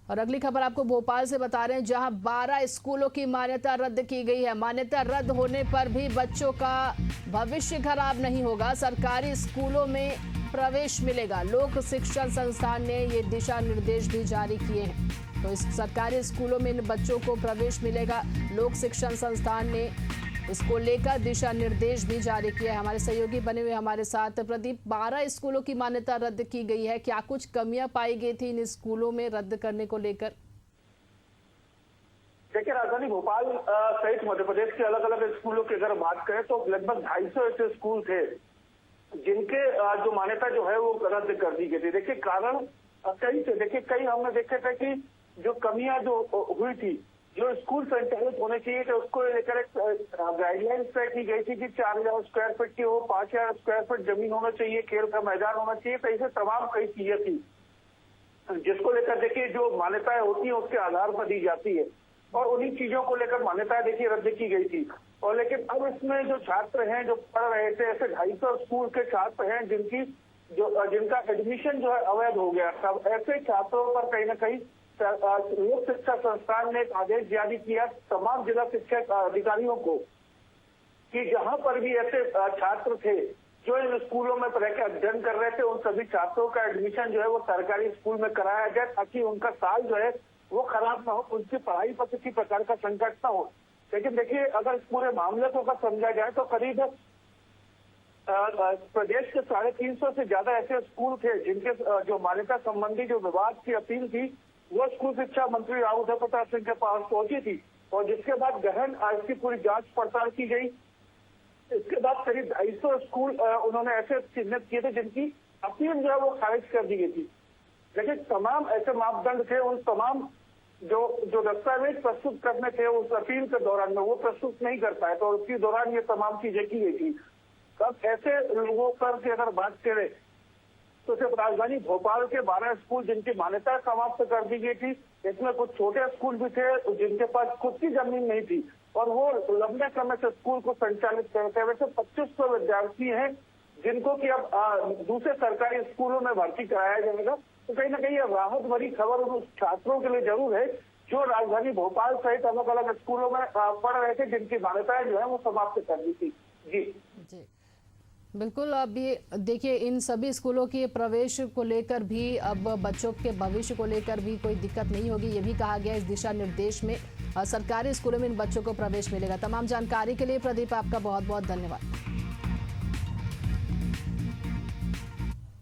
और अगली खबर आपको भोपाल से बता रहे हैं, जहां 12 स्कूलों की मान्यता रद्द की गई है। मान्यता रद्द होने पर भी बच्चों का भविष्य खराब नहीं होगा, सरकारी स्कूलों में प्रवेश मिलेगा। लोक शिक्षण संस्थान ने ये दिशा निर्देश भी जारी किए हैं, तो इस सरकारी स्कूलों में इन बच्चों को प्रवेश मिलेगा। लोक शिक्षण संस्थान ने इसको लेकर दिशा निर्देश भी जारी किया है। हमारे सहयोगी बने हुए हमारे साथ प्रदीप, 12 स्कूलों की मान्यता रद्द की गई है, क्या कुछ कमियां पाई गई थी इन स्कूलों में रद्द करने को लेकर? देखिए, राजधानी भोपाल सहित मध्य प्रदेश के अलग अलग स्कूलों की अगर बात करें तो लगभग 250 ऐसे स्कूल थे जिनके जो मान्यता जो है वो रद्द कर दी गई थी। देखिए, कारण कई थे। देखिए, कई हमने देखे थे कि जो कमियां जो हुई थी, जो स्कूल संचालित होने चाहिए थे, उसको लेकर एक गाइडलाइंस तय की गई थी कि 4000 स्क्वायर फीट की हो, 5000 स्क्वायर फीट जमीन होना चाहिए, खेल का मैदान होना चाहिए। तो ऐसे तमाम कई चीजें थी जिसको लेकर देखिए जो मान्यताएं होती है उसके आधार पर दी जाती है, और उन्हीं चीजों को लेकर मान्यताएं देखिए रद्द की गई थी। और लेकिन अब इसमें जो छात्र हैं जो पढ़ रहे थे, ऐसे 250 स्कूल के छात्र हैं जिनका एडमिशन जो है अवैध हो गया। तब ऐसे छात्रों पर कहीं ना कहीं लोक शिक्षा संस्थान ने एक आदेश जारी किया तमाम जिला शिक्षा अधिकारियों को कि जहां पर भी ऐसे छात्र थे जो इन स्कूलों में रह के अध्ययन कर रहे थे, उन सभी छात्रों का एडमिशन जो है वो सरकारी स्कूल में कराया जाए, ताकि उनका साल जो है वो खराब ना हो, उनकी पढ़ाई पर किसी प्रकार का संकट ना हो। लेकिन देखिए, अगर इस पूरे मामले को अगर समझा जाए तो करीब प्रदेश के 350 से ज्यादा ऐसे स्कूल थे जिनके जो मान्यता संबंधी जो विवाद की अपील थी वो स्कूल शिक्षा मंत्री राव प्रताप सिंह के पास पहुंची थी, और जिसके बाद गहन इसकी पूरी जांच पड़ताल की गई। इसके बाद करीब 250 स्कूल उन्होंने ऐसे चिन्हित किए थे जिनकी अपील जो है वो खारिज कर दी गई थी। लेकिन तमाम ऐसे मापदंड थे, उन तमाम जो दस्तावेज प्रस्तुत करने थे उस अपील के दौरान में वो प्रस्तुत नहीं कर पाए, तो उसके दौरान ये तमाम चीजें की गई थी। अब ऐसे लोगों पर की अगर बात करें तो सिर्फ राजधानी भोपाल के 12 स्कूल जिनकी मान्यता समाप्त कर दी गई थी, इसमें कुछ छोटे स्कूल भी थे जिनके पास खुद की जमीन नहीं थी और वो लंबे समय से स्कूल को संचालित करते हैं। वैसे 2500 विद्यार्थी हैं जिनको कि अब दूसरे सरकारी स्कूलों में भर्ती कराया जाएगा। तो कहीं ना कहीं राहत भरी खबर उन छात्रों के लिए जरूर है जो राजधानी भोपाल सहित अलग अलग स्कूलों में पढ़ रहे थे, जिनकी मान्यताएं जो है वो समाप्त कर दी थी। जी बिल्कुल। अभी देखिए, इन सभी स्कूलों के प्रवेश को लेकर भी अब बच्चों के भविष्य को लेकर भी कोई दिक्कत नहीं होगी, ये भी कहा गया इस दिशा निर्देश में। सरकारी स्कूलों में इन बच्चों को प्रवेश मिलेगा। तमाम जानकारी के लिए प्रदीप आपका बहुत बहुत धन्यवाद।